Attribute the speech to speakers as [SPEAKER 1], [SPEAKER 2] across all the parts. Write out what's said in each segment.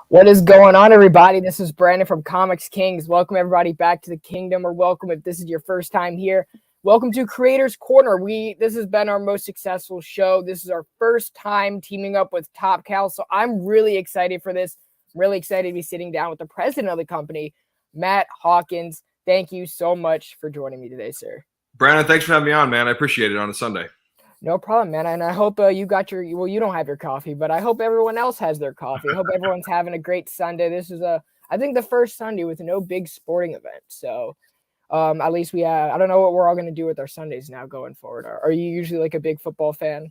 [SPEAKER 1] What is going on, everybody? This is Brandon from Comics Kings. Welcome, everybody, back to the kingdom, or welcome if this is your first time here. Welcome to Creators Corner. This has been our most successful show. This is our first time teaming up with Top Cal, so I'm really excited for this. I'm really excited to be sitting down with the president of the company, Matt Hawkins. Thank you so much for joining me today, sir.
[SPEAKER 2] Brandon, thanks for having me on, man. I appreciate it on a Sunday.
[SPEAKER 1] No problem, man. And I hope you got your, well, you don't have your coffee, but I hope everyone else has their coffee. I hope everyone's having a great Sunday. This is I think the first Sunday with no big sporting event. So at least we have, I don't know what we're all going to do with our Sundays now going forward. Are you usually like a big football fan?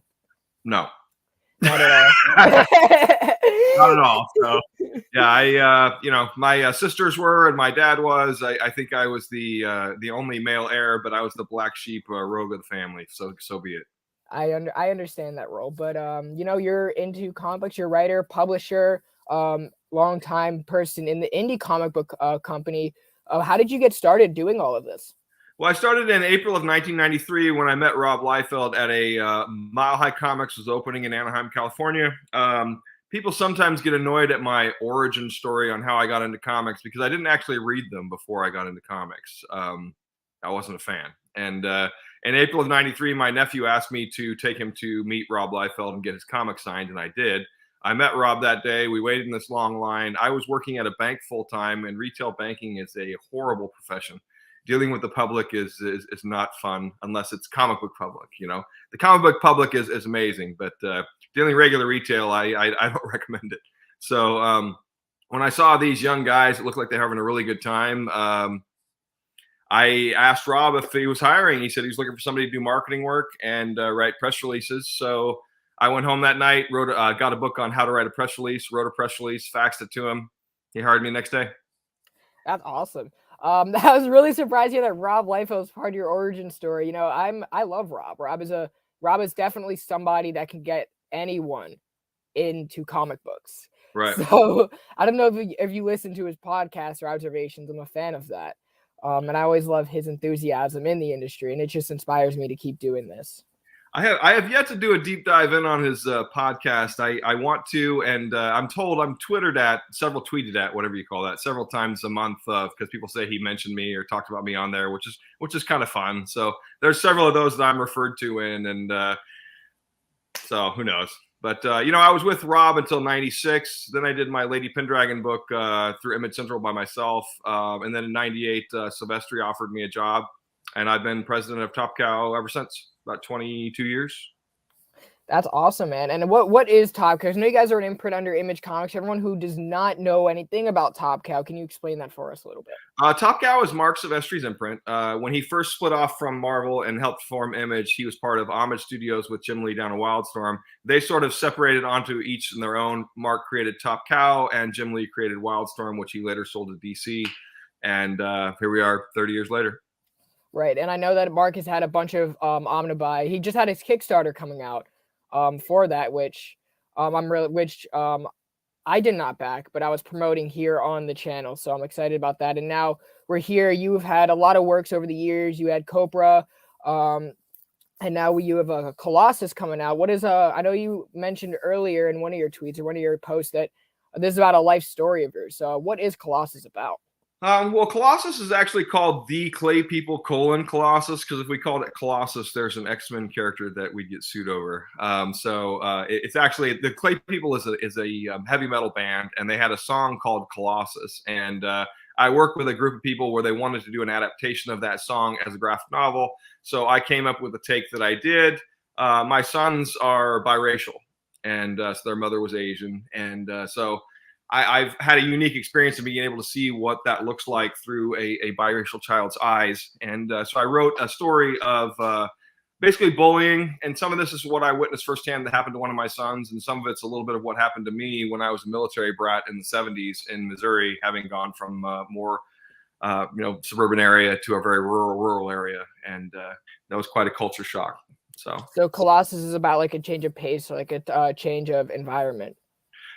[SPEAKER 2] No.
[SPEAKER 1] Not at all.
[SPEAKER 2] Not at all. So, yeah, my sisters were and my dad was. I think I was the only male heir, but I was the black sheep rogue of the family. So be it.
[SPEAKER 1] I understand that role, but you're into comics, you're a writer, publisher, long-time person in the indie comic book company. How did you get started doing all of this?
[SPEAKER 2] Well, I started in April of 1993 when I met Rob Liefeld at a Mile High Comics was opening in Anaheim, California. People sometimes get annoyed at my origin story on how I got into comics because I didn't actually read them before I got into comics. I wasn't a fan. And in April of 93, my nephew asked me to take him to meet Rob Liefeld and get his comic signed, and I did. I met Rob that day. We waited in this long line. I was working at a bank full-time, and retail banking is a horrible profession. Dealing with the public is not fun unless it's comic book public. You know, the comic book public is amazing, but dealing regular retail, I don't recommend it. So when I saw these young guys, it looked like they're having a really good time. I asked Rob if he was hiring. He said he was looking for somebody to do marketing work and write press releases. So I went home that night, got a book on how to write a press release, wrote a press release, faxed it to him. He hired me the next day.
[SPEAKER 1] That's awesome. That was really surprising that Rob Liefeld was part of your origin story. You know, I love Rob. Rob is definitely somebody that can get anyone into comic books.
[SPEAKER 2] Right.
[SPEAKER 1] So I don't know if you listen to his podcast or observations. I'm a fan of that. And I always love his enthusiasm in the industry, and it just inspires me to keep doing this.
[SPEAKER 2] I have yet to do a deep dive in on his podcast. I want to, and I'm told I'm tweeted at, whatever you call that, several times a month because people say he mentioned me or talked about me on there, which is kind of fun. So there's several of those that I'm referred to in, and so who knows. But, I was with Rob until 96. Then I did my Lady Pendragon book through Image Central by myself. And then in 98, Silvestri offered me a job. And I've been president of Top Cow ever since, about 22 years.
[SPEAKER 1] That's awesome, man. And what is Top Cow? I know you guys are an imprint under Image Comics. Everyone who does not know anything about Top Cow, can you explain that for us a little bit?
[SPEAKER 2] Top Cow is Mark Silvestri's imprint. When he first split off from Marvel and helped form Image, he was part of Homage Studios with Jim Lee down in Wildstorm. They sort of separated onto each in their own. Mark created Top Cow, and Jim Lee created Wildstorm, which he later sold to DC. And here we are 30 years later.
[SPEAKER 1] Right, and I know that Mark has had a bunch of omnibuy. He just had his Kickstarter coming out for that, which I did not back, but I was promoting here on the channel, so I'm excited about that. And now we're here. You've had a lot of works over the years. You had Copra, and now you have a Colossus coming out. What is I know you mentioned earlier in one of your tweets or one of your posts that this is about a life story of yours. So what is Colossus about?
[SPEAKER 2] Well, Colossus is actually called the Clay People : Colossus, because if we called it Colossus, there's an X-Men character that we'd get sued over. It's actually the Clay People is a heavy metal band, and they had a song called Colossus. And I worked with a group of people where they wanted to do an adaptation of that song as a graphic novel. So I came up with the take that I did. My sons are biracial, and so their mother was Asian, and so I've had a unique experience of being able to see what that looks like through a biracial child's eyes. And so I wrote a story of basically bullying. And some of this is what I witnessed firsthand that happened to one of my sons. And some of it's a little bit of what happened to me when I was a military brat in the 70s in Missouri, having gone from more suburban area to a very rural area. And that was quite a culture shock. So
[SPEAKER 1] Colossus is about like a change of pace, like a change of environment.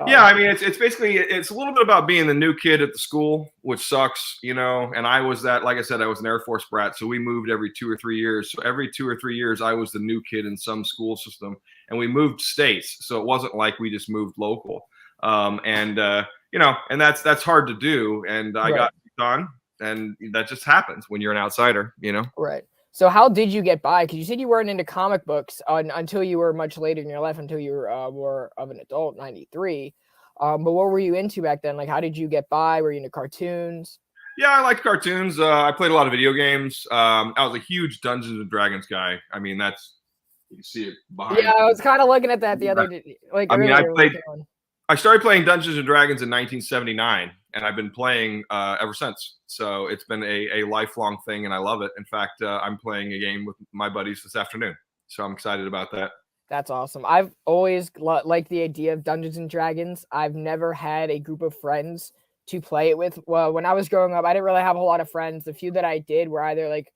[SPEAKER 2] Yeah, I mean, it's basically, it's a little bit about being the new kid at the school, which sucks, and I was that, like I said, I was an Air Force brat, so we moved every 2 or 3 years. So every 2 or 3 years, I was the new kid in some school system, and we moved states, so it wasn't like we just moved local. And that's hard to do. And I got on, and that just happens when you're an outsider,
[SPEAKER 1] Right. So how did you get by? Because you said you weren't into comic books until you were much later in your life, until you were more of an adult, 93. But what were you into back then? Like, how did you get by? Were you into cartoons?
[SPEAKER 2] Yeah, I liked cartoons. I played a lot of video games. I was a huge Dungeons and Dragons guy. I mean, you can see it behind.
[SPEAKER 1] Yeah, I was kind of looking at that the other day.
[SPEAKER 2] I started playing Dungeons and Dragons in 1979, and I've been playing ever since. So it's been a lifelong thing, and I love it. In fact, I'm playing a game with my buddies this afternoon, so I'm excited about that.
[SPEAKER 1] That's awesome. I've always liked the idea of Dungeons and Dragons. I've never had a group of friends to play it with. Well, when I was growing up, I didn't really have a whole lot of friends. The few that I did were either like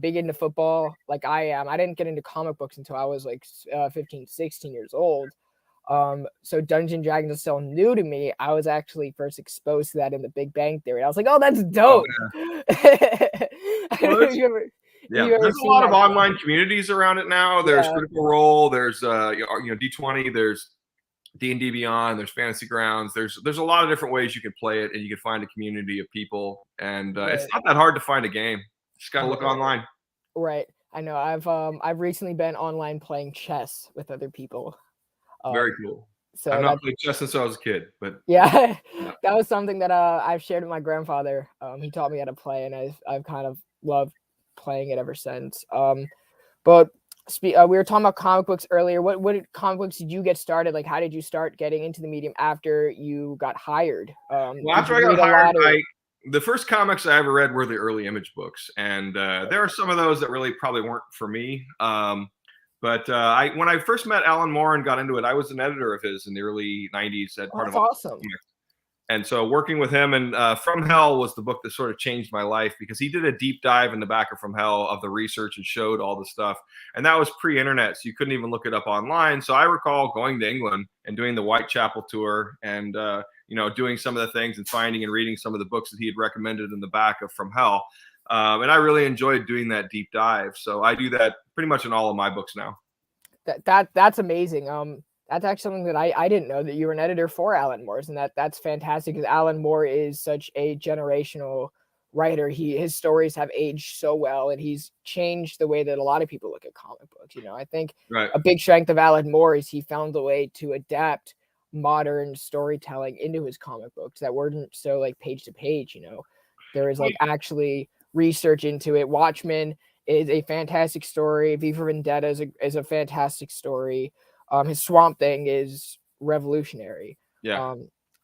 [SPEAKER 1] big into football, like I am. I didn't get into comic books until I was like 15, 16 years old. So Dungeons and Dragons is still new to me. I was actually first exposed to that in the Big Bang Theory. I was like, oh, that's dope.
[SPEAKER 2] There's a lot of online communities around it now. There's Critical Role, there's D20, there's D&D Beyond, there's Fantasy Grounds. There's a lot of different ways you can play it, and you can find a community of people. And it's not that hard to find a game. Just gotta look online.
[SPEAKER 1] Right. I know. I've recently been online playing chess with other people.
[SPEAKER 2] Very cool.
[SPEAKER 1] So
[SPEAKER 2] I've not played chess since I was a kid, but
[SPEAKER 1] yeah, that was something that I've shared with my grandfather. He taught me how to play, and I've kind of loved playing it ever since. But we were talking about comic books earlier. What comic books did you get started? Like, how did you start getting into the medium after you got hired?
[SPEAKER 2] Well, after I got hired, the first comics I ever read were the early Image books, and there are some of those that really probably weren't for me. But when I first met Alan Moore and got into it, I was an editor of his in the early 90s.
[SPEAKER 1] That's awesome.
[SPEAKER 2] And so working with him, and From Hell was the book that sort of changed my life, because he did a deep dive in the back of From Hell of the research and showed all the stuff. And that was pre-internet, so you couldn't even look it up online. So I recall going to England and doing the Whitechapel tour and, doing some of the things and finding and reading some of the books that he had recommended in the back of From Hell. And I really enjoyed doing that deep dive. So I do that pretty much in all of my books now.
[SPEAKER 1] That's amazing. That's actually something that I didn't know, that you were an editor for Alan Moore's, and that's fantastic, because Alan Moore is such a generational writer. His stories have aged so well, and he's changed the way that a lot of people look at comic books. I think a big strength of Alan Moore is he found a way to adapt modern storytelling into his comic books that weren't so like page to page. There is like actually research into it. Watchmen is a fantastic story. V for Vendetta is a fantastic story. His Swamp Thing is revolutionary.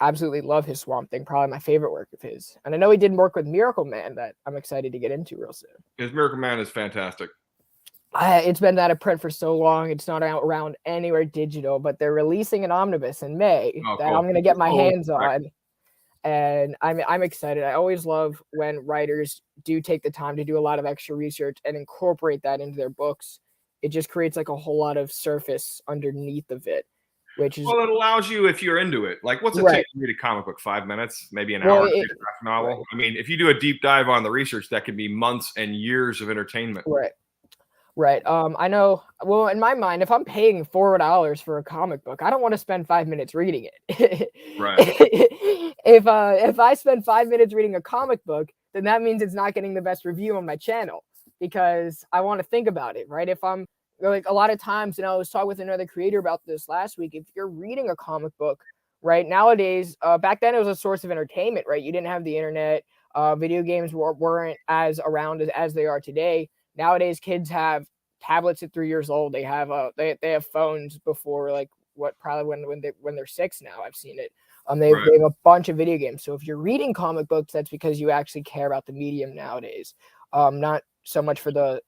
[SPEAKER 1] Absolutely love his Swamp Thing. Probably my favorite work of his. And I know he did work with Miracle Man that I'm excited to get into real soon.
[SPEAKER 2] His Miracle Man is fantastic.
[SPEAKER 1] It's been out of print for so long. It's not out around anywhere digital, but they're releasing an omnibus in May that I'm going to get my hands on. And I'm excited. I always love when writers do take the time to do a lot of extra research and incorporate that into their books. It just creates like a whole lot of surface underneath of it, which is...
[SPEAKER 2] Well, it allows you, if you're into it, like what's it take to read a comic book? 5 minutes, maybe an hour to read a graphic novel. I mean, if you do a deep dive on the research, that could be months and years of entertainment.
[SPEAKER 1] Right. I know. Well, in my mind, if I'm paying $4 for a comic book, I don't want to spend 5 minutes reading it.
[SPEAKER 2] Right.
[SPEAKER 1] If I spend 5 minutes reading a comic book, then that means it's not getting the best review on my channel, because I want to think about it, right? If I'm like, a lot of times, and I was talking with another creator about this last week, if you're reading a comic book, right, nowadays, back then it was a source of entertainment, right? You didn't have the internet. Video games weren't as around as they are today. Nowadays, kids have tablets at 3 years old. They have they have phones before probably when they're 6 now. I've seen it. They have a bunch of video games. So if you're reading comic books, that's because you actually care about the medium nowadays. Not so much for the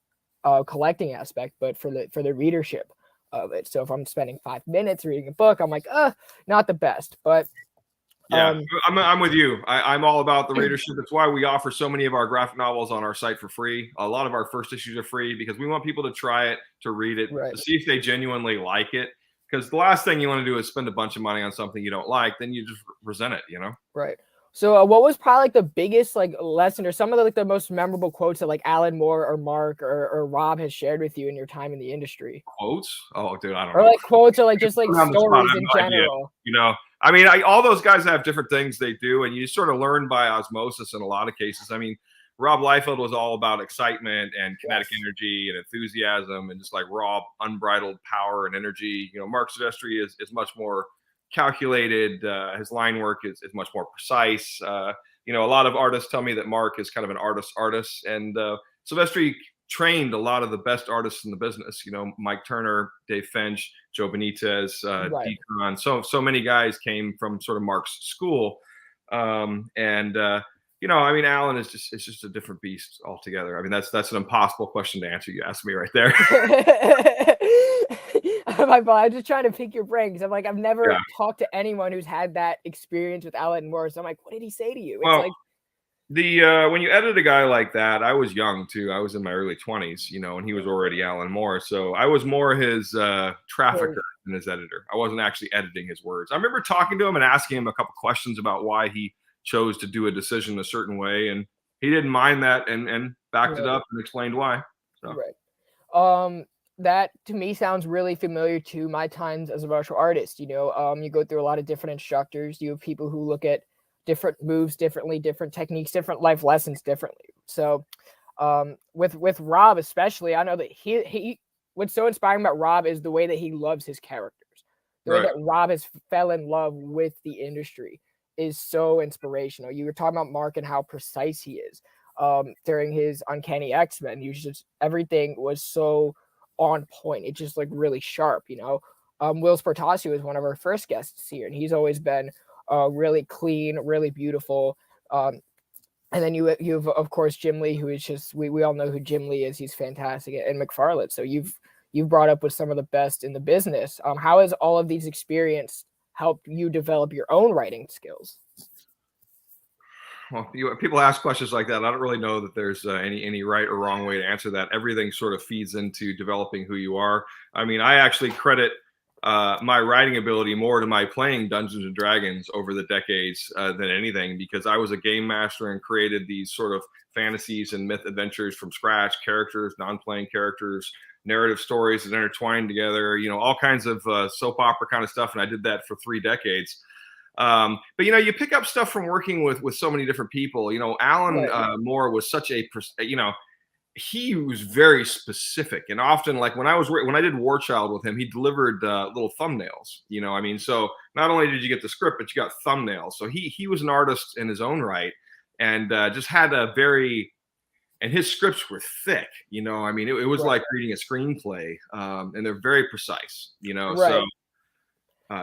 [SPEAKER 1] collecting aspect, but for the readership of it. So if I'm spending 5 minutes reading a book, I'm like, not the best. But
[SPEAKER 2] yeah, I'm with you. I'm all about the readership. That's why we offer so many of our graphic novels on our site for free. A lot of our first issues are free because we want people to try it, to read it, to see if they genuinely like it. Because the last thing you want to do is spend a bunch of money on something you don't like. Then you just resent it,
[SPEAKER 1] Right. So what was probably like the biggest lesson, or some of the most memorable quotes that like Alan Moore or Mark or Rob has shared with you in your time in the industry?
[SPEAKER 2] Quotes? Oh, dude, I don't
[SPEAKER 1] know. Or like quotes, or like just like
[SPEAKER 2] stories
[SPEAKER 1] in general.
[SPEAKER 2] I mean, all those guys have different things they do, and you sort of learn by osmosis in a lot of cases. I mean, Rob Liefeld was all about excitement and kinetic energy and enthusiasm and just like raw, unbridled power and energy. You know, Mark Silvestri is much more calculated. His line work is much more precise. You know, a lot of artists tell me that Mark is kind of an artist, and Silvestri trained a lot of the best artists in the business. You know, Mike Turner, Dave Finch, Joe Benitez, Deacon. So many guys came from sort of Mark's school, you know, I mean, Alan is just a different beast altogether. I mean, that's an impossible question to answer. You asked me right there.
[SPEAKER 1] I'm just trying to pick your brain because I'm like, I've never talked to anyone who's had that experience with Alan Moore. So I'm like, what did he say to you? It's
[SPEAKER 2] well,
[SPEAKER 1] like
[SPEAKER 2] when you edit a guy like that, I was young too. I was in my early 20s, you know, and he was already Alan Moore. So I was more his trafficker than his editor. I wasn't actually editing his words. I remember talking to him and asking him a couple questions about why he chose to do a decision a certain way, and he didn't mind that and backed it up and explained why. So.
[SPEAKER 1] That to me sounds really familiar to my times as a martial artist. You know, you go through a lot of different instructors. You have people who look at different moves differently, different techniques, different life lessons differently. So with Rob especially, I know that he what's so inspiring about Rob is the way that he loves his characters. The way that Rob has fell in love with the industry is so inspirational. You were talking about Mark and how precise he is during his Uncanny X-Men. Everything was so on point. It's just like really sharp, you know. Will Spartasio is one of our first guests here, and he's always been really clean, really beautiful. And then you have of course Jim Lee, who is just we all know who Jim Lee is. He's fantastic, and McFarlane. So you've brought up with some of the best in the business. How has all of these experience helped you develop your own writing skills?
[SPEAKER 2] Well, people ask questions like that. I don't really know that there's any right or wrong way to answer that. Everything sort of feeds into developing who you are. I mean, I actually credit my writing ability more to my playing Dungeons and Dragons over the decades than anything, because I was a game master and created these sort of fantasies and myth adventures from scratch, characters, non-playing characters, narrative stories that intertwined together, you know, all kinds of soap opera kind of stuff. And I did that for 3 decades. But, you know, you pick up stuff from working with so many different people. You know, Alan Moore was such a, you know, he was very specific, and often, like when I did War Child with him, he delivered little thumbnails, you know. I mean, so not only did you get the script, but you got thumbnails. So he was an artist in his own right, and just had a very, and his scripts were thick, you know. I mean, it was like reading a screenplay, and they're very precise, you know. So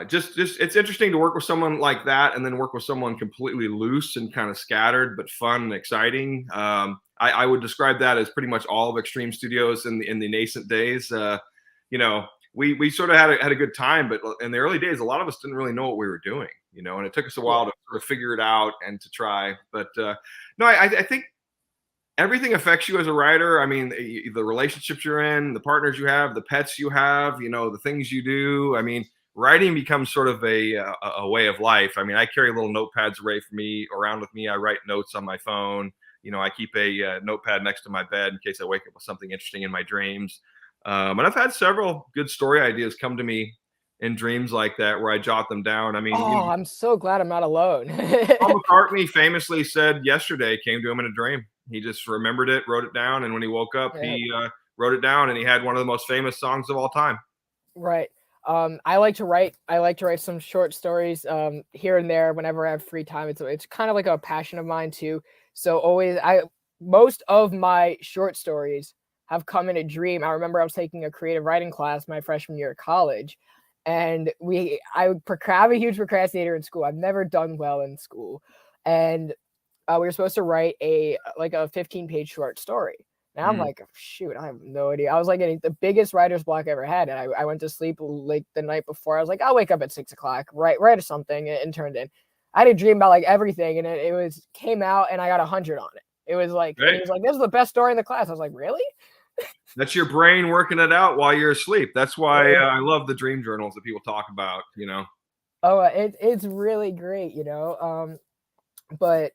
[SPEAKER 2] just it's interesting to work with someone like that, and then work with someone completely loose and kind of scattered but fun and exciting. I would describe that as pretty much all of Extreme Studios in the nascent days. You know, we sort of had a good time, but in the early days, a lot of us didn't really know what we were doing, you know, and it took us a while to sort of figure it out and to try. But no, I think everything affects you as a writer. I mean, the relationships you're in, the partners you have, the pets you have, you know, the things you do. I mean, writing becomes sort of a way of life. I mean, I carry little notepads around with me. I write notes on my phone. You know, I keep a notepad next to my bed in case I wake up with something interesting in my dreams. And I've had several good story ideas come to me in dreams like that, where I jot them down. I mean, you know,
[SPEAKER 1] I'm so glad I'm not alone.
[SPEAKER 2] Paul McCartney famously said yesterday came to him in a dream. He just remembered it, wrote it down, and when he woke up, he wrote it down, and he had one of the most famous songs of all time.
[SPEAKER 1] Right. I like to write some short stories here and there whenever I have free time. It's kind of like a passion of mine too. So most of my short stories have come in a dream. I remember I was taking a creative writing class my freshman year of college, and I'm a huge procrastinator in school. I've never done well in school, and we were supposed to write a 15-page short story. Now I'm like, shoot, I have no idea. I was like getting the biggest writer's block I ever had, and I went to sleep like the night before. I was like, I'll wake up at 6 o'clock, write something, and turned in. I had a dream about like everything, and it came out, and I got 100 on it. It was like, He was like, this is the best story in the class. I was like, really?
[SPEAKER 2] That's your brain working it out while you're asleep. That's why I love the dream journals that people talk about, you know.
[SPEAKER 1] Oh, it's really great, you know. But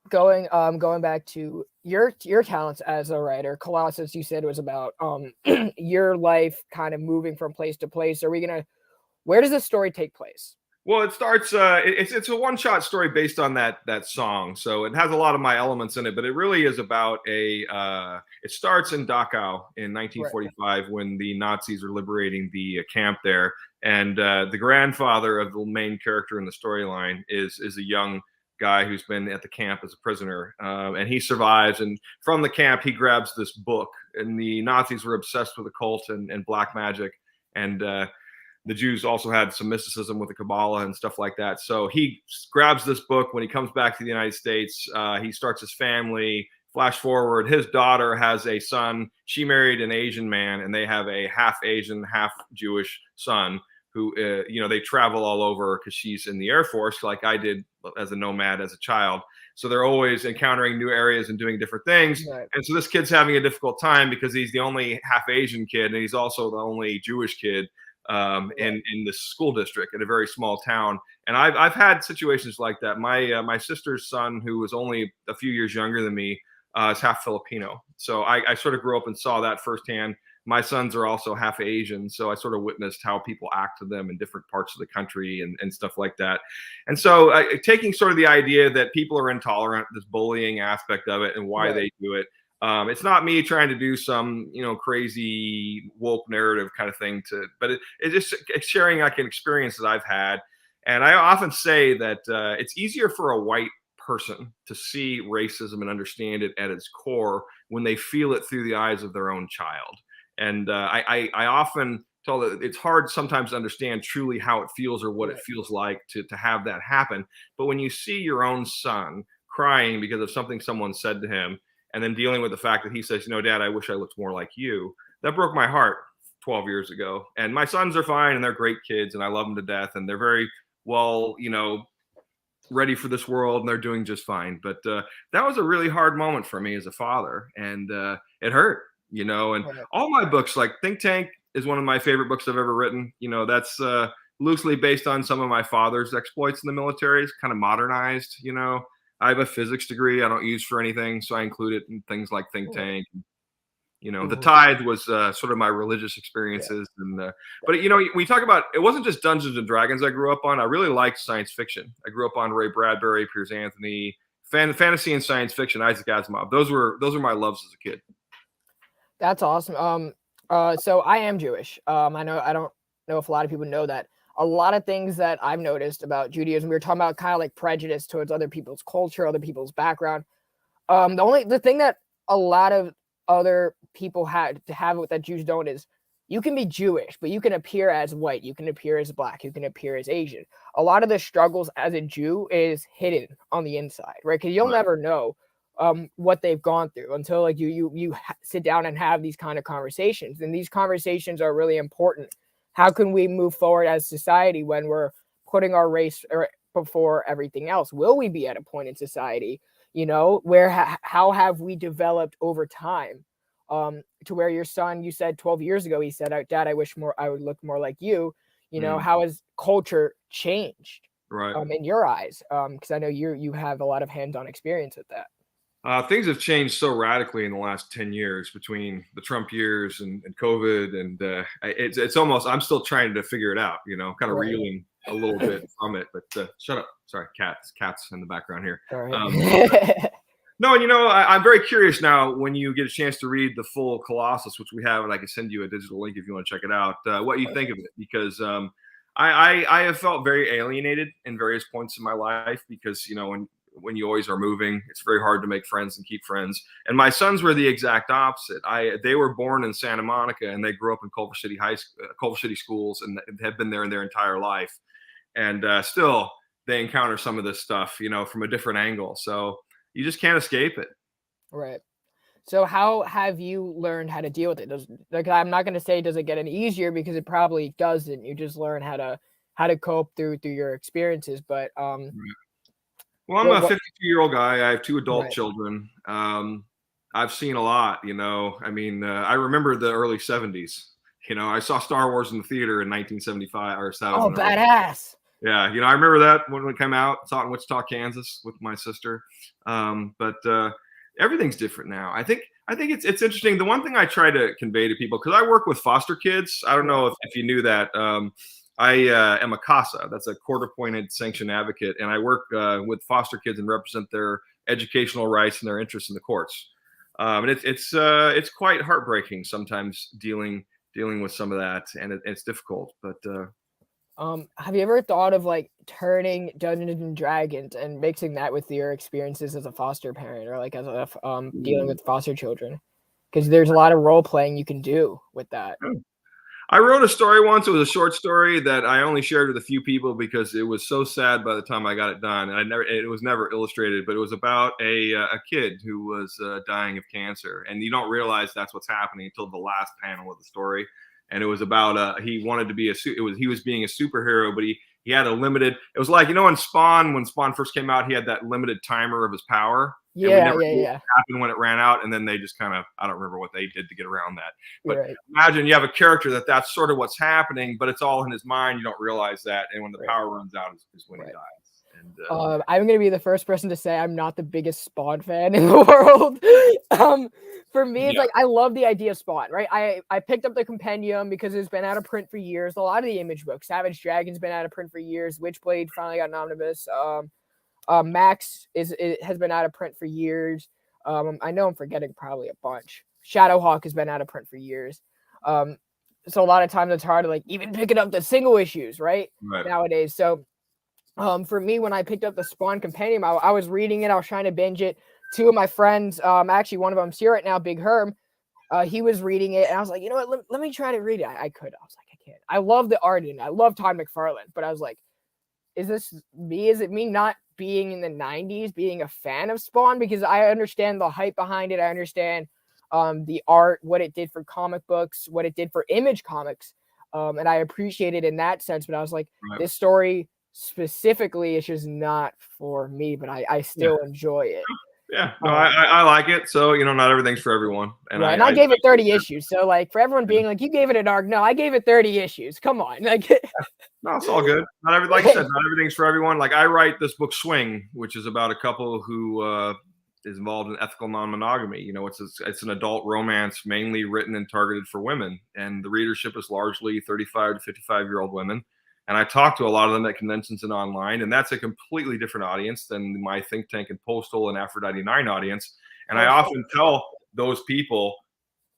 [SPEAKER 1] going back to your talents as a writer, Colossus, you said it was about your life kind of moving from place to place. Where does this story take place?
[SPEAKER 2] Well, it starts. It's a one-shot story based on that song, so it has a lot of my elements in it. But it really is about a. It starts in Dachau in
[SPEAKER 1] Right.
[SPEAKER 2] 1945 when the Nazis are liberating the camp there, and the grandfather of the main character in the storyline is a young guy who's been at the camp as a prisoner, and he survives. And from the camp, he grabs this book, and the Nazis were obsessed with occult and black magic, and the Jews also had some mysticism with the Kabbalah and stuff like that. So he grabs this book when he comes back to the United States. He starts his family. Flash forward, his daughter has a son. She married an Asian man, and they have a half Asian, half Jewish son who, they travel all over because she's in the Air Force, like I did as a nomad as a child. So they're always encountering new areas and doing different things.
[SPEAKER 1] Right.
[SPEAKER 2] And so this kid's having a difficult time because he's the only half Asian kid, and he's also the only Jewish kid in this school district in a very small town. And I've had situations like that. My sister's son, who was only a few years younger than me, is half Filipino. So I sort of grew up and saw that firsthand. My sons are also half Asian, so I sort of witnessed how people act to them in different parts of the country and stuff like that. And so taking sort of the idea that people are intolerant, this bullying aspect of it and why they do it. It's not me trying to do some, crazy woke narrative kind of thing but it's just sharing like an experience that I've had. And I often say that it's easier for a white person to see racism and understand it at its core when they feel it through the eyes of their own child. And I often tell that it's hard sometimes to understand truly how it feels or what it feels like to have that happen. But when you see your own son crying because of something someone said to him, and then dealing with the fact that he says, Dad, I wish I looked more like you, that broke my heart 12 years ago. And my sons are fine, and they're great kids, and I love them to death, and they're very well, ready for this world, and they're doing just fine. But that was a really hard moment for me as a father, and it hurt, and all my books, like Think Tank is one of my favorite books I've ever written. That's loosely based on some of my father's exploits in the military. It's kind of modernized, I have a physics degree I don't use for anything, so I include it in things like Think Tank. The Tithe was sort of my religious experiences. And but we talk about, it wasn't just Dungeons and Dragons I grew up on. I really liked science fiction. I grew up on Ray Bradbury, Piers Anthony, fantasy and science fiction, Isaac Asimov. Those were my loves as a kid.
[SPEAKER 1] That's awesome. So I am Jewish. I don't know if a lot of people know that. A lot of things that I've noticed about Judaism, we were talking about kind of like prejudice towards other people's culture, other people's background. The thing that a lot of other people had to have that Jews don't is you can be Jewish, but you can appear as white, you can appear as black, you can appear as Asian. A lot of the struggles as a Jew is hidden on the inside, right? Because you'll never know what they've gone through until like you sit down and have these kind of conversations. And these conversations are really important. How can we move forward as society when we're putting our race before everything else? Will we be at a point in society, where how have we developed over time to where your son, you said 12 years ago, he said, Dad, I wish I would look more like you. How has culture changed in your eyes? Because I know you have a lot of hands-on experience with that.
[SPEAKER 2] Things have changed so radically in the last 10 years between the Trump years and COVID. And it's almost, I'm still trying to figure it out, kind of reeling a little bit from it. But shut up. Sorry, cats in the background here.
[SPEAKER 1] All right.
[SPEAKER 2] No, and I'm very curious now when you get a chance to read the full Colossus, which we have, and I can send you a digital link if you want to check it out, what you think of it. Because I have felt very alienated in various points in my life because, when you always are moving, it's very hard to make friends and keep friends. And my sons were the exact opposite. They were born in Santa Monica, and they grew up in Culver City schools, and have been there in their entire life. And still, they encounter some of this stuff, from a different angle. So you just can't escape it.
[SPEAKER 1] Right. So how have you learned how to deal with it? I'm not going to say does it get any easier, because it probably doesn't. You just learn how to cope through your experiences. But
[SPEAKER 2] well, I'm a 52-year-old guy. I have 2 adult children. I've seen a lot, I remember the early 70s. I saw Star Wars in the theater in 1975 or 7.
[SPEAKER 1] Oh, badass.
[SPEAKER 2] Yeah, I remember that when it came out. Saw it in Wichita, Kansas with my sister. But everything's different now. I think it's interesting. The one thing I try to convey to people, because I work with foster kids. I don't know if you knew that. I am a CASA. That's a court-appointed sanctioned advocate, and I work with foster kids and represent their educational rights and their interests in the courts. And it's quite heartbreaking sometimes dealing with some of that, and it's difficult. But
[SPEAKER 1] have you ever thought of like turning Dungeons and Dragons and mixing that with your experiences as a foster parent or like as a dealing with foster children? Because there's a lot of role playing you can do with that.
[SPEAKER 2] I wrote a story once. It was a short story that I only shared with a few people because it was so sad by the time I got it done. And it was never illustrated, but it was about a kid who was dying of cancer, and you don't realize that's what's happening until the last panel of the story. And it was about he wanted to be he was being a superhero, but he had a limited. It was like, when Spawn first came out, he had that limited timer of his power.
[SPEAKER 1] Yeah.
[SPEAKER 2] Happened when it ran out, and then they just kind of, I don't remember what they did to get around that. But
[SPEAKER 1] right.
[SPEAKER 2] Imagine you have a character that's sort of what's happening, but it's all in his mind. You don't realize that, and when the power runs out is when he dies. And,
[SPEAKER 1] I'm gonna be the first person to say I'm not the biggest Spawn fan in the world. For me, it's like I love the idea of Spawn, right? I picked up the compendium because it's been out of print for years. A lot of the Image books, Savage Dragon's been out of print for years. Witchblade finally got an omnibus. Max has been out of print for years. I know I'm forgetting probably a bunch. Shadowhawk has been out of print for years. So a lot of times it's hard to like even picking up the single issues, right? Nowadays. So for me, when I picked up the Spawn Compendium, I was reading it. I was trying to binge it. Two of my friends, actually one of them's here right now, Big Herb. He was reading it, and I was like, you know what? Let me try to read it. I could. I was like, I can't. I love the art and I love Todd McFarlane, but I was like, is this me? Is it me not being in the 90s, being a fan of Spawn? Because I understand the hype behind it. I understand the art, what it did for comic books, what it did for Image Comics, and I appreciate it in that sense. But I was like, this story specifically is just not for me, but I still enjoy it.
[SPEAKER 2] Yeah, no, I like it. So, not everything's for everyone.
[SPEAKER 1] And I gave it 30 issues. So, like, for everyone being like, you gave it an arc. No, I gave it 30 issues. Come on. Like,
[SPEAKER 2] no, it's all good. Like I said, not everything's for everyone. Like, I write this book, Swing, which is about a couple who is involved in ethical non-monogamy. It's an adult romance mainly written and targeted for women. And the readership is largely 35 to 55-year-old women. And I talk to a lot of them at conventions and online, and that's a completely different audience than my Think Tank and Postal and Aphrodite 9 audience. And I often tell those people,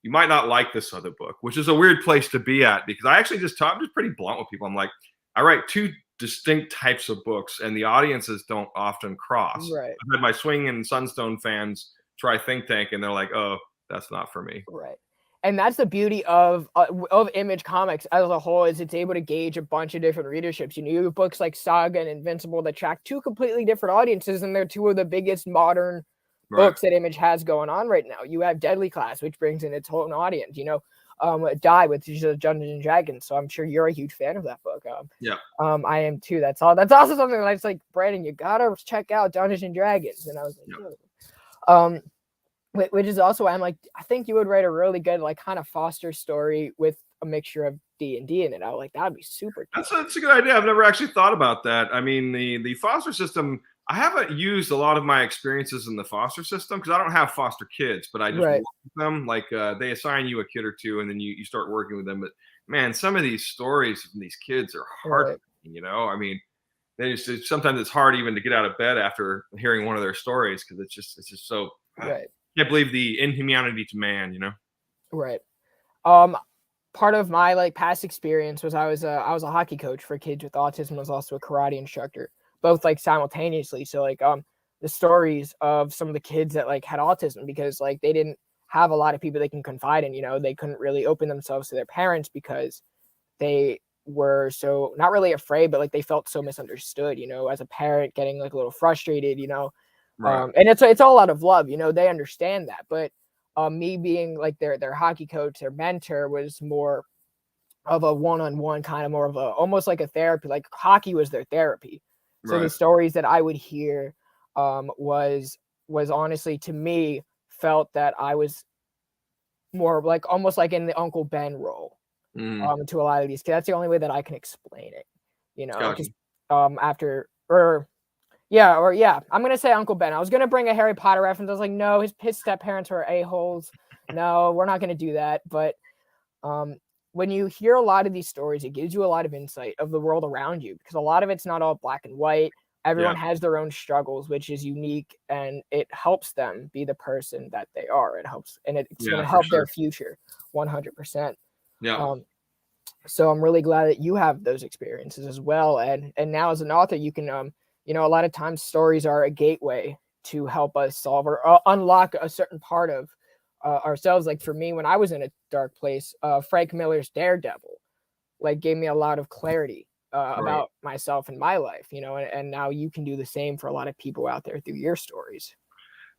[SPEAKER 2] you might not like this other book, which is a weird place to be at, because I'm just pretty blunt with people. I'm like, I write two distinct types of books, and the audiences don't often cross.
[SPEAKER 1] Right.
[SPEAKER 2] I've had my Swing and Sunstone fans try Think Tank, and they're like, oh, that's not for me.
[SPEAKER 1] Right. And that's the beauty of Image Comics as a whole, is it's able to gauge a bunch of different readerships. You have books like Saga and Invincible that track two completely different audiences, and they're two of the biggest modern books that Image has going on right now. You have Deadly Class, which brings in its whole audience. Die, which is Dungeons and Dragons. So I'm sure you're a huge fan of that book. I am too. That's also something that I was like, Brandon, you gotta check out Dungeons and Dragons. And I was like, which is also why I'm like, I think you would write a really good like kind of foster story with a mixture of D&D in it. I was like, that'd be super cool.
[SPEAKER 2] That's a good idea. I've never actually thought about that. I mean, the foster system, I haven't used a lot of my experiences in the foster system because I don't have foster kids, but I just work with them. Like they assign you a kid or two, and then you start working with them. But man, some of these stories from these kids are heartbreaking. I mean, sometimes it's hard even to get out of bed after hearing one of their stories, because it's just so. Can't believe the inhumanity to man,
[SPEAKER 1] Right. Part of my like past experience was I was a hockey coach for kids with autism. I was also a karate instructor, both like simultaneously. So like the stories of some of the kids that like had autism, because like they didn't have a lot of people they can confide in. They couldn't really open themselves to their parents because they were so not really afraid, but like they felt so misunderstood. As a parent, getting like a little frustrated. And it's all out of love, they understand that. But me being like their hockey coach, their mentor, was more of a one-on-one kind of, more of almost like a therapy. Like hockey was their therapy. So the stories that I would hear was honestly, to me, felt that I was more like almost like in the Uncle Ben role to a lot of these kids. That's the only way that I can explain it, because I'm gonna say Uncle Ben. I was gonna bring a Harry Potter reference. I was like, no, his step parents were a-holes. No, we're not gonna do that. But when you hear a lot of these stories, it gives you a lot of insight of the world around you, because a lot of it's not all black and white. Everyone has their own struggles, which is unique, and it helps them be the person that they are. It helps, and it's going to help their future 100%.
[SPEAKER 2] Yeah.
[SPEAKER 1] So I'm really glad that you have those experiences as well. And now as an author, you can, you know, a lot of times stories are a gateway to help us solve or unlock a certain part of ourselves. Like for me, when I was in a dark place, Frank Miller's Daredevil, like, gave me a lot of clarity about myself and my life, you know, and now you can do the same for a lot of people out there through your stories.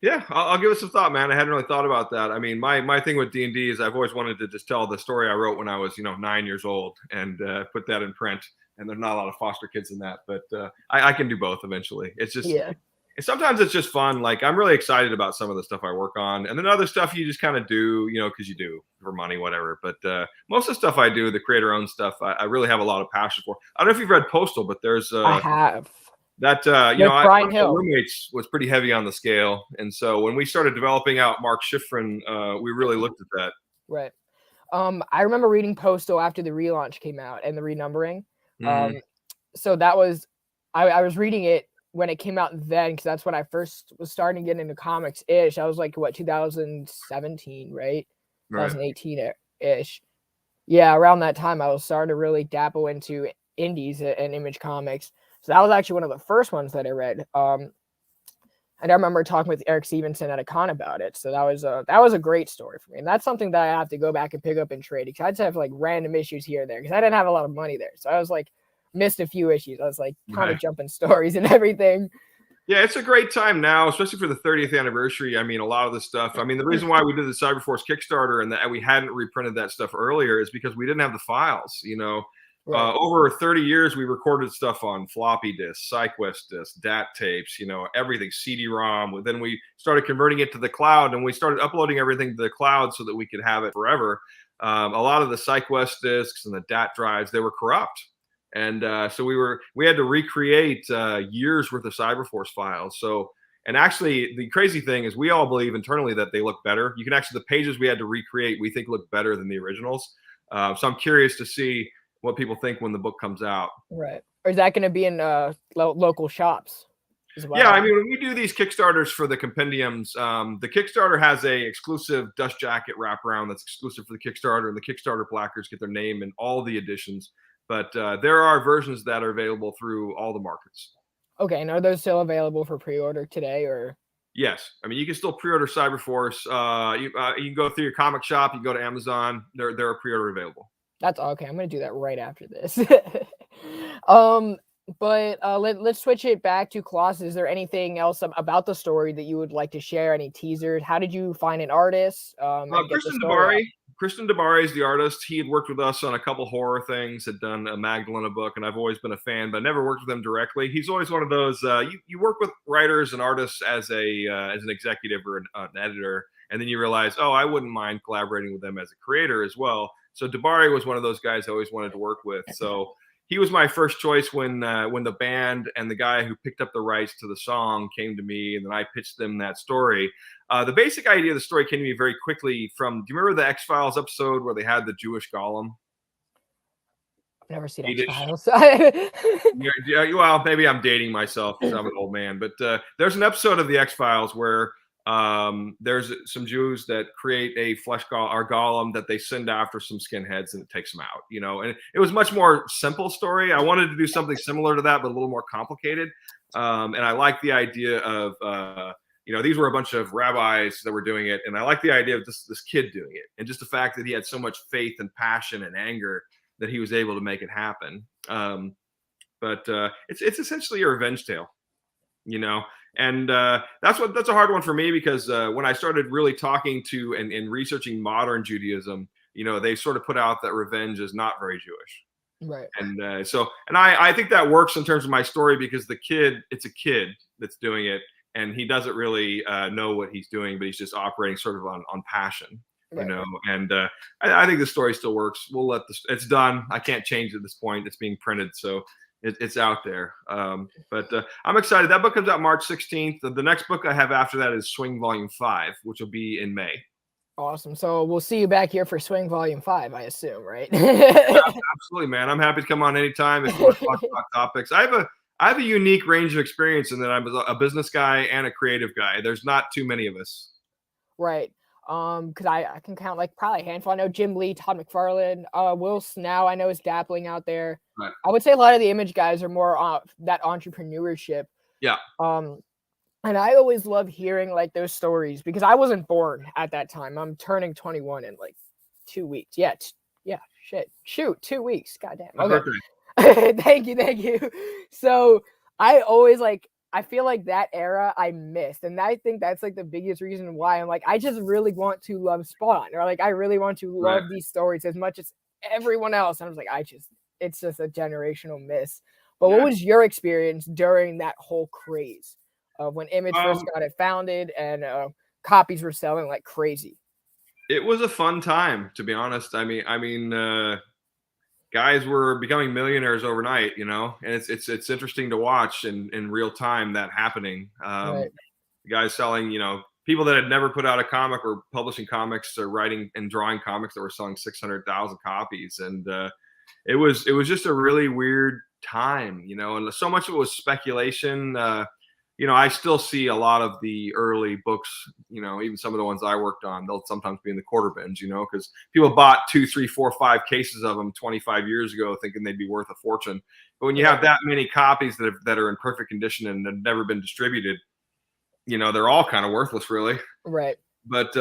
[SPEAKER 2] Yeah, I'll give it some thought, man. I hadn't really thought about that. I mean, my thing with D&D is I've always wanted to just tell the story I wrote when I was, 9 years old and put that in print. And there's not a lot of foster kids in that, but I can do both eventually. It's just, sometimes it's just fun. Like, I'm really excited about some of the stuff I work on, and then other stuff you just kind of do, because you do for money, whatever. But most of the stuff I do, the creator-owned stuff, I really have a lot of passion for. I don't know if you've read Postal, but there's
[SPEAKER 1] I have.
[SPEAKER 2] That
[SPEAKER 1] Brian Hill.
[SPEAKER 2] Roommates was pretty heavy on the scale, and so when we started developing out Mark Schifrin, we really looked at that.
[SPEAKER 1] Right. I remember reading Postal after the relaunch came out and the renumbering. So that was, I was reading it when it came out then, because that's when I first was starting to get into comics ish. I was like, what, 2017, right? 2018 ish. Yeah, around that time I was starting to really dabble into indies and Image Comics. So that was actually one of the first ones that I read. And I remember talking with Eric Stevenson at a con about it. So that was a great story for me. And that's something that I have to go back and pick up and trade, because I'd have like random issues here and there, because I didn't have a lot of money there. So I was like, missed a few issues. I was like kind of jumping stories and everything.
[SPEAKER 2] Yeah, it's a great time now, especially for the 30th anniversary. I mean, a lot of the stuff. I mean, the reason why we did the Cyberforce Kickstarter and that we hadn't reprinted that stuff earlier is because we didn't have the files, Over 30 years, we recorded stuff on floppy disks, SyQuest disks, DAT tapes, everything, CD-ROM. Then we started converting it to the cloud, and we started uploading everything to the cloud so that we could have it forever. A lot of the SyQuest disks and the DAT drives, they were corrupt. And so we had to recreate years worth of Cyberforce files. So, and actually, the crazy thing is we all believe internally that they look better. You can actually, the pages we had to recreate, we think look better than the originals. So I'm curious to see what people think when the book comes out.
[SPEAKER 1] Right. Or is that going to be in local shops as well?
[SPEAKER 2] Yeah, I mean, when we do these Kickstarters for the compendiums, the Kickstarter has a exclusive dust jacket wraparound that's exclusive for the Kickstarter, and the Kickstarter placards get their name in all the editions. But there are versions that are available through all the markets.
[SPEAKER 1] Okay, and are those still available for pre-order today, or?
[SPEAKER 2] Yes, I mean, you can still pre-order Cyberforce. You can go through your comic shop, you can go to Amazon. There are pre-order available.
[SPEAKER 1] That's okay. I'm going to do that right after this. But let's switch it back to Colossus. Is there anything else about the story that you would like to share? Any teasers? How did you find an artist?
[SPEAKER 2] Kristen Dabari is the artist. He had worked with us on a couple horror things, had done a Magdalena book, and I've always been a fan, but never worked with him directly. He's always one of those, you work with writers and artists as an executive or an editor, and then you realize, oh, I wouldn't mind collaborating with them as a creator as well. So Dabari was one of those guys I always wanted to work with. So he was my first choice when the band and the guy who picked up the rights to the song came to me, and then I pitched them that story. The basic idea of the story came to me very quickly from, do you remember the X-Files episode where they had the Jewish golem?
[SPEAKER 1] I've never seen X-Files.
[SPEAKER 2] Yeah, well, maybe I'm dating myself because I'm an old man, but there's an episode of the X-Files where there's some Jews that create a golem that they send after some skinheads, and it takes them out, and it was much more simple story. I wanted to do something similar to that, but a little more complicated. And I like the idea of, these were a bunch of rabbis that were doing it. And I like the idea of this kid doing it, and just the fact that he had so much faith and passion and anger that he was able to make it happen. But it's essentially a revenge tale, and that's a hard one for me, because when I started really talking to and researching modern Judaism, they sort of put out that revenge is not very Jewish.
[SPEAKER 1] Right.
[SPEAKER 2] And I think that works in terms of my story, because it's a kid that's doing it, and he doesn't really know what he's doing, but he's just operating sort of on passion, right. And I think the story still works. We'll let it's done. I can't change it at this point. It's being printed, so it's out there. But I'm excited. That book comes out March 16th. The next book I have after that is Swing Volume 5, which will be in May.
[SPEAKER 1] Awesome. So we'll see you back here for Swing Volume 5, I assume, right?
[SPEAKER 2] Yeah, absolutely, man. I'm happy to come on anytime if you want to talk about topics. I have a unique range of experience in that I'm a business guy and a creative guy. There's not too many of us.
[SPEAKER 1] Right. Because I can count like probably a handful. I know Jim Lee, Todd McFarlane, Will Snow, I know is dabbling out there.
[SPEAKER 2] Right.
[SPEAKER 1] I would say a lot of the Image guys are more that entrepreneurship.
[SPEAKER 2] Yeah.
[SPEAKER 1] And I always love hearing like those stories because I wasn't born at that time. I'm turning 21 in like 2 weeks. Yeah. Shoot, 2 weeks. Goddamn. Okay. Thank you. So I always I feel like that era I missed. And I think that's like the biggest reason why I'm like, I just really want to love Spawn, or like, I really want to love these stories as much as everyone else. And I was like, it's just a generational miss. But what was your experience during that whole craze of when Image first got it founded and copies were selling like crazy?
[SPEAKER 2] It was a fun time, to be honest. I mean, guys were becoming millionaires overnight, you know, and it's interesting to watch in real time that happening. Guys selling, you know, people that had never put out a comic or publishing comics or writing and drawing comics that were selling 600,000 copies, and it was just a really weird time, you know, and so much of it was speculation. You know, I still see a lot of the early books, you know, even some of the ones I worked on, they'll sometimes be in the quarter bins, you know, because people bought 2, 3, 4, 5 cases of them 25 years ago thinking they'd be worth a fortune. But when you have that many copies that are in perfect condition and have never been distributed, you know, they're all kind of worthless, really.
[SPEAKER 1] Right.
[SPEAKER 2] But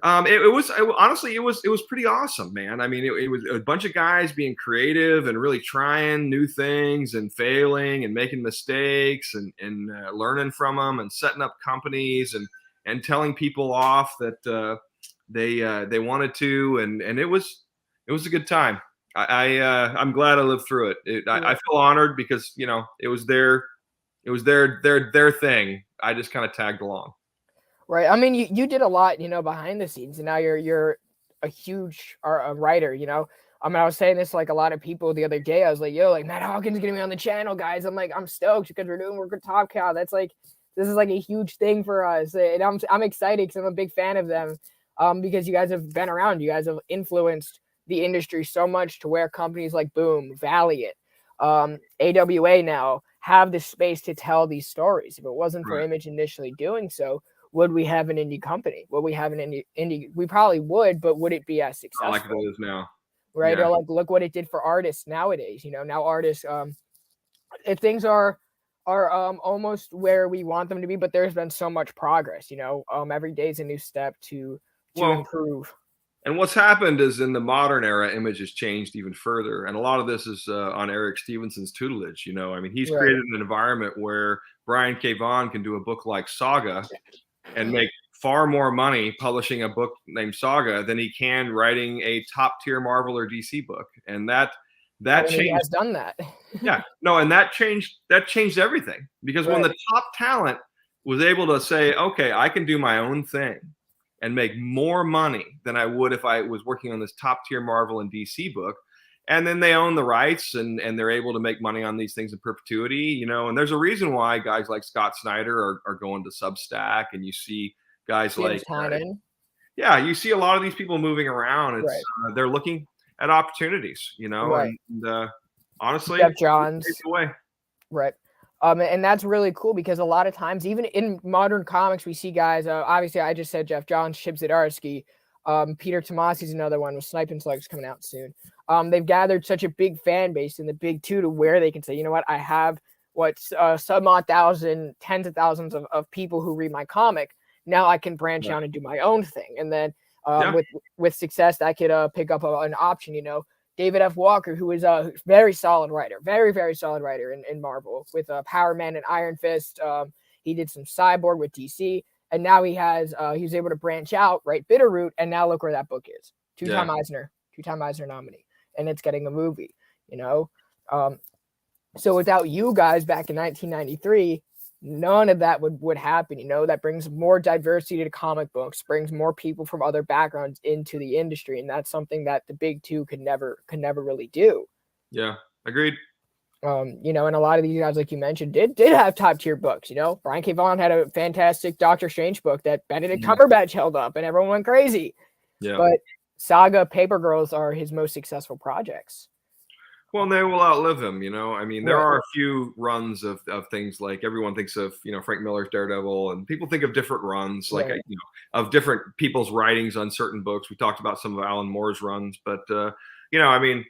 [SPEAKER 2] honestly, it was pretty awesome, man. I mean, it was a bunch of guys being creative and really trying new things and failing and making mistakes and learning from them and setting up companies and telling people off that they wanted to, and it was a good time. I'm glad I lived through it. I feel honored because, you know, it was their thing. I just kind of tagged along.
[SPEAKER 1] Right. I mean, you did a lot, you know, behind the scenes, and now you're a huge a writer, you know. I mean, I was saying this like a lot of people the other day. I was like, yo, like Matt Hawkins is getting me on the channel, guys. I'm like, I'm stoked because we're doing Work with Top Cow. That's like, this is like a huge thing for us. And I'm excited because I'm a big fan of them. Because you guys have been around, you guys have influenced the industry so much to where companies like Boom, Valiant, AWA now have the space to tell these stories. If it wasn't for Image initially doing so, would we have an indie company? Would we have an indie? We probably would, but would it be as successful?
[SPEAKER 2] Not like it is now.
[SPEAKER 1] Right. Yeah. Or like, look what it did for artists nowadays. You know, now artists, if things are almost where we want them to be, but there's been so much progress, you know, every day is a new step to improve.
[SPEAKER 2] And what's happened is in the modern era, Image has changed even further. And a lot of this is on Eric Stevenson's tutelage. You know, I mean, he's created an environment where Brian K. Vaughan can do a book like Saga and make far more money publishing a book named Saga than he can writing a top tier Marvel or DC book. And that changed.
[SPEAKER 1] He has done that.
[SPEAKER 2] And that changed everything, because when the top talent was able to say, okay, I can do my own thing and make more money than I would if I was working on this top tier Marvel and DC book. And then they own the rights and they're able to make money on these things in perpetuity, you know, and there's a reason why guys like Scott Snyder are going to Substack, and you see guys like, you see a lot of these people moving around. It's they're looking at opportunities, you know, and honestly,
[SPEAKER 1] Jeff Johns.
[SPEAKER 2] Right.
[SPEAKER 1] And that's really cool because a lot of times, even in modern comics, we see guys, obviously I just said Jeff Johns, Chip Zdarsky, Peter Tomasi's another one with Snipe and Slugs coming out soon. They've gathered such a big fan base in the big two to where they can say, you know what, I have some odd thousand, tens of thousands of people who read my comic. Now I can branch out and do my own thing. And then with success, that could pick up an option, you know. David F. Walker, who is a very solid writer, very, very solid writer in Marvel with Power Man and Iron Fist. He did some Cyborg with DC, and now he was able to branch out, write Bitterroot, and now look where that book is. Two-time Eisner nominee, and it's getting a movie, you know. So without you guys back in 1993, none of that would happen, you know. That brings more diversity to comic books, brings more people from other backgrounds into the industry, and that's something that the big two could never really do.
[SPEAKER 2] Yeah, agreed.
[SPEAKER 1] You know, and a lot of these guys, like you mentioned, did have top tier books. You know, Brian K. Vaughan had a fantastic Doctor Strange book that Benedict Cumberbatch held up, and everyone went crazy.
[SPEAKER 2] Yeah.
[SPEAKER 1] But Saga, Paper Girls are his most successful projects.
[SPEAKER 2] Well, they will outlive him, you know. I mean, there are a few runs of things like everyone thinks of, you know, Frank Miller's Daredevil, and people think of different runs, like, you know, of different people's writings on certain books. We talked about some of Alan Moore's runs, but, you know, I mean,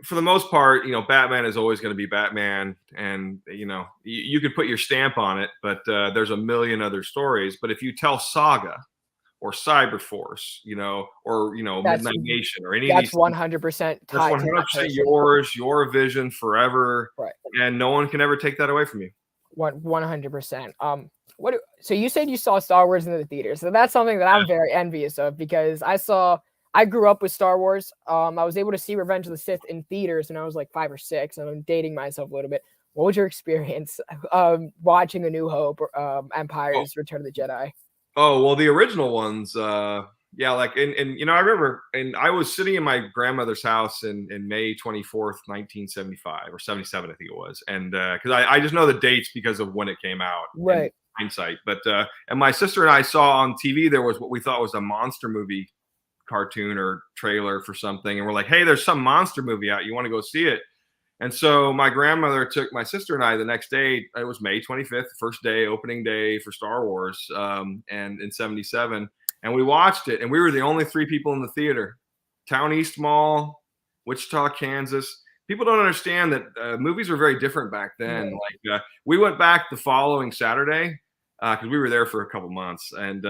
[SPEAKER 2] for the most part, you know, Batman is always going to be Batman, and, you know, you could put your stamp on it, but there's a million other stories. But if you tell Saga or Cyberforce, you know, or, you know, Midnight Nation or any of these,
[SPEAKER 1] 100%.
[SPEAKER 2] That's 100% yours, your vision forever,
[SPEAKER 1] right?
[SPEAKER 2] And no one can ever take that away from you.
[SPEAKER 1] 100%. So you said you saw Star Wars in the theater, so that's something that I'm very envious of, because I grew up with Star Wars. I was able to see Revenge of the Sith in theaters when I was like 5 or 6, and I'm dating myself a little bit. What was your experience watching A New Hope or Empire's Return of the Jedi?
[SPEAKER 2] Oh, well, the original ones, yeah, like, and you know, I remember, and I was sitting in my grandmother's house in May 24th, 1975 or 77, I think it was, and because I just know the dates because of when it came out,
[SPEAKER 1] right?
[SPEAKER 2] In hindsight, but and my sister and I saw on TV there was what we thought was a monster movie cartoon or trailer for something, and we're like, hey, there's some monster movie out, you want to go see it? And so my grandmother took my sister and I the next day. It was May 25th, first day, opening day for Star Wars, and in 77. And we watched it, and we were the only 3 people in the theater. Town East Mall, Wichita, Kansas. People don't understand that movies were very different back then. Like we went back the following Saturday because we were there for a couple months, and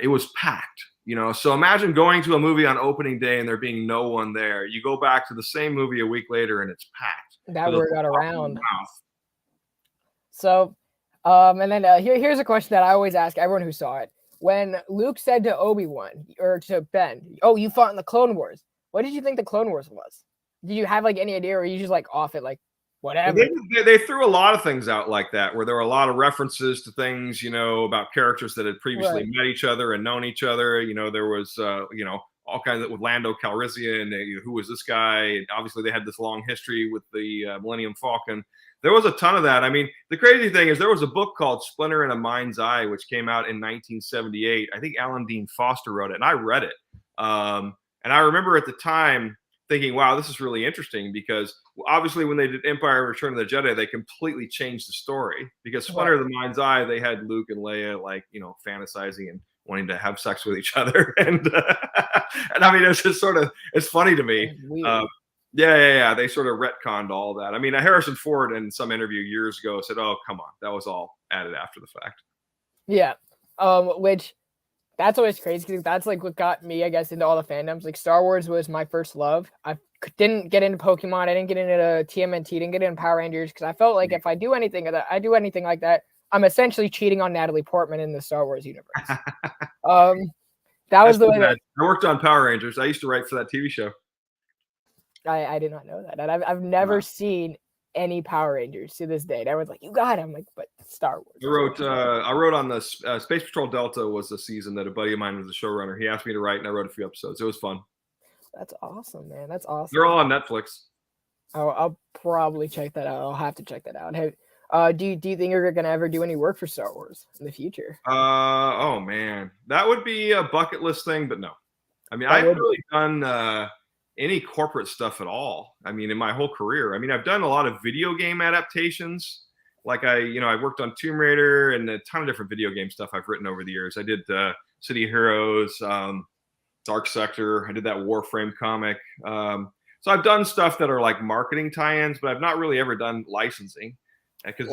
[SPEAKER 2] it was packed. You know, so imagine going to a movie on opening day and there being no one there. You go back to the same movie a week later and it's packed.
[SPEAKER 1] That word got around. So, and then here's a question that I always ask everyone who saw it. When Luke said to Obi-Wan or to Ben, "Oh, you fought in the Clone Wars," what did you think the Clone Wars was? Did you have like any idea, or were you just like off it, like whatever?
[SPEAKER 2] They threw a lot of things out like that, where there were a lot of references to things, you know, about characters that had previously met each other and known each other. You know, there was, you know, all kinds of, with Lando Calrissian, who was this guy? And obviously, they had this long history with the Millennium Falcon. There was a ton of that. I mean, the crazy thing is there was a book called Splinter in a Mind's Eye, which came out in 1978. I think Alan Dean Foster wrote it, and I read it. And I remember at the time thinking, wow, this is really interesting, because obviously when they did Empire and Return of the Jedi, they completely changed the story, because Splinter of the Mind's Eye, they had Luke and Leia, like, you know, fantasizing and wanting to have sex with each other. And I mean, it's just sort of, it's funny to me. Yeah. They sort of retconned all that. I mean, Harrison Ford in some interview years ago said, oh, come on, that was all added after the fact.
[SPEAKER 1] Yeah. Which, that's always crazy, because that's like what got me, I guess, into all the fandoms. Like Star Wars was my first love. I didn't get into Pokemon. I didn't get into TMNT. Didn't get into Power Rangers, because I felt like if I do anything like that, I'm essentially cheating on Natalie Portman in the Star Wars universe. That was the way that
[SPEAKER 2] I worked on Power Rangers. I used to write for that TV show.
[SPEAKER 1] I did not know that, and I've never seen any Power Rangers to this day. And everyone's like, "You got it." I'm like, "But Star Wars."
[SPEAKER 2] I wrote on the Space Patrol Delta was the season that a buddy of mine was the showrunner. He asked me to write, and I wrote a few episodes. It was fun.
[SPEAKER 1] That's awesome, man. That's awesome.
[SPEAKER 2] They're all on Netflix.
[SPEAKER 1] I'll probably check that out. I'll have to check that out. Hey, do you think you're gonna ever do any work for Star Wars in the future?
[SPEAKER 2] Oh man, that would be a bucket list thing, but no. I mean, I haven't really done any corporate stuff at all. I mean, in my whole career. I mean, I've done a lot of video game adaptations. Like I worked on Tomb Raider and a ton of different video game stuff I've written over the years. I did City of Heroes, Dark Sector. I did that Warframe comic. So I've done stuff that are like marketing tie-ins, but I've not really ever done licensing. Because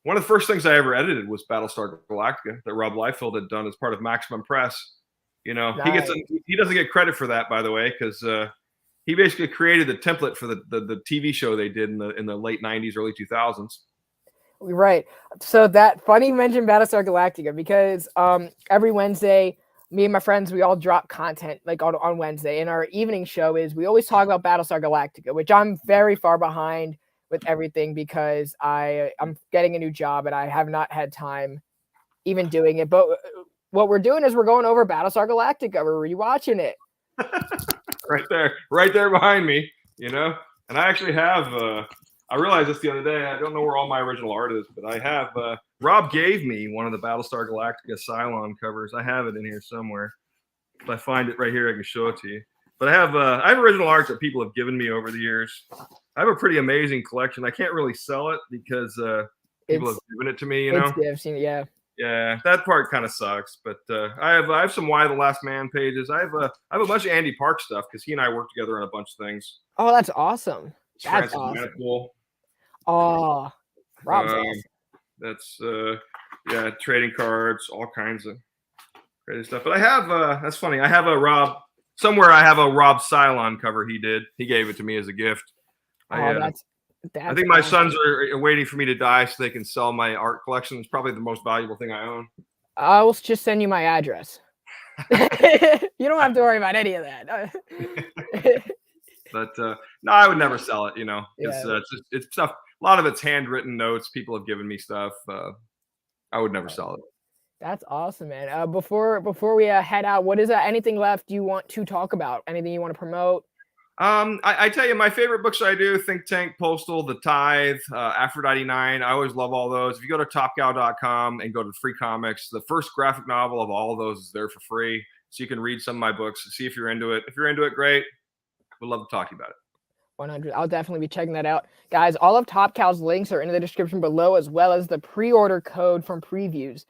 [SPEAKER 2] one of the first things I ever edited was Battlestar Galactica that Rob Liefeld had done as part of Maximum Press. You know, nice. He doesn't get credit for that, by the way, because he basically created the template for the TV show they did in the late 90s, early 2000s.
[SPEAKER 1] Right. So that funny you mentioned Battlestar Galactica, because every Wednesday, me and my friends, we all drop content like on Wednesday. And our evening show is we always talk about Battlestar Galactica, which I'm very far behind with everything because I'm getting a new job and I have not had time even doing it. But what we're doing is we're going over Battlestar Galactica. We're rewatching it.
[SPEAKER 2] Right there behind me, you know. And I actually have, I realized this the other day. I don't know where all my original art is, but I have, Rob gave me one of the Battlestar Galactica Cylon covers. I have it in here somewhere. If I find it right here, I can show it to you. But I have original art that people have given me over the years. I have a pretty amazing collection. I can't really sell it because people have given it to me, you know?
[SPEAKER 1] I've seen it, yeah.
[SPEAKER 2] Yeah, that part kind of sucks. But I have some Y the Last Man pages. I have a bunch of Andy Park stuff because he and I worked together on a bunch of things.
[SPEAKER 1] Oh, that's awesome. That's awesome. Oh, Rob's awesome.
[SPEAKER 2] That's yeah, trading cards, all kinds of crazy stuff. But I have that's funny. I have a Rob somewhere. I have a Rob Cylon cover he did. He gave it to me as a gift.
[SPEAKER 1] That's
[SPEAKER 2] I think my sons are waiting for me to die so they can sell my art collection. It's probably the most valuable thing I own.
[SPEAKER 1] I will just send you my address. You don't have to worry about any of that.
[SPEAKER 2] But no, I would never sell it. You know,
[SPEAKER 1] Yeah.
[SPEAKER 2] it's stuff. A lot of it's handwritten notes. People have given me stuff. I would never sell it.
[SPEAKER 1] That's awesome, man. Before we head out, what is anything left you want to talk about? Anything you want to promote?
[SPEAKER 2] I tell you, my favorite books I do: Think Tank, Postal, The Tithe, Aphrodite 9. I always love all those. If you go to topgal.com and go to free comics, the first graphic novel of all of those is there for free, so you can read some of my books, see if you're into it. If you're into it, great. Would love to talk to you about it.
[SPEAKER 1] 100. I'll definitely be checking that out, guys. All of Top Cal's links are in the description below, as well as the pre-order code from previews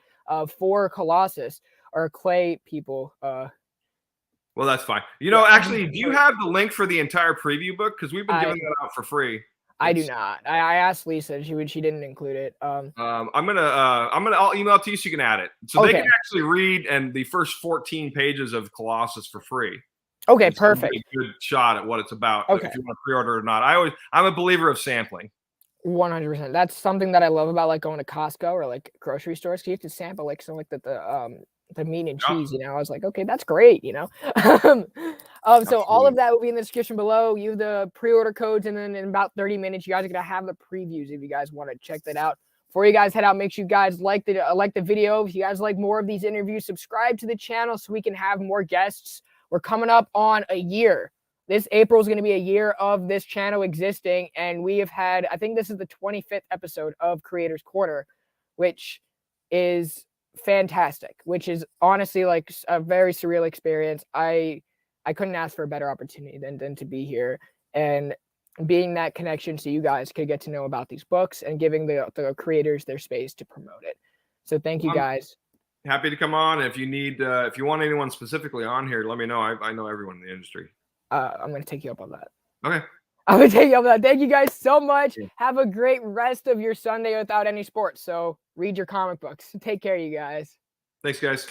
[SPEAKER 1] for Colossus or Clay people.
[SPEAKER 2] Well, that's fine. You know, actually, do you have the link for the entire preview book? Because we've been giving that out for free.
[SPEAKER 1] I do not. I asked Lisa, she didn't include it.
[SPEAKER 2] I'll email it to you so you can add it. So they can actually read and the first 14 pages of Colossus for free.
[SPEAKER 1] Okay, perfect.
[SPEAKER 2] A good shot at what it's about.
[SPEAKER 1] Okay.
[SPEAKER 2] If you want to pre-order or not. I'm a believer of sampling.
[SPEAKER 1] 100%. That's something that I love about like going to Costco or like grocery stores. You have to sample like some like the meat and cheese, you know. I was like, okay, that's great, you know. So all of that will be in the description below. You have the pre-order codes, and then in about 30 minutes, you guys are gonna have the previews if you guys want to check that out. Before you guys head out, make sure you guys like the video. If you guys like more of these interviews, subscribe to the channel so we can have more guests. We're coming up on a year. This April is going to be a year of this channel existing, and we have had, I think this is the 25th episode of Creators Corner, which is fantastic, which is honestly like a very surreal experience. I couldn't ask for a better opportunity than to be here and being that connection so you guys could get to know about these books and giving the creators their space to promote it. So thank you guys.
[SPEAKER 2] Happy to come on. If you need, if you want anyone specifically on here, let me know. I know everyone in the industry.
[SPEAKER 1] I'm going to take you up on that.
[SPEAKER 2] Okay.
[SPEAKER 1] I'm going to take you up on that. Thank you guys so much. Yeah. Have a great rest of your Sunday without any sports. So read your comic books. Take care, you guys.
[SPEAKER 2] Thanks, guys.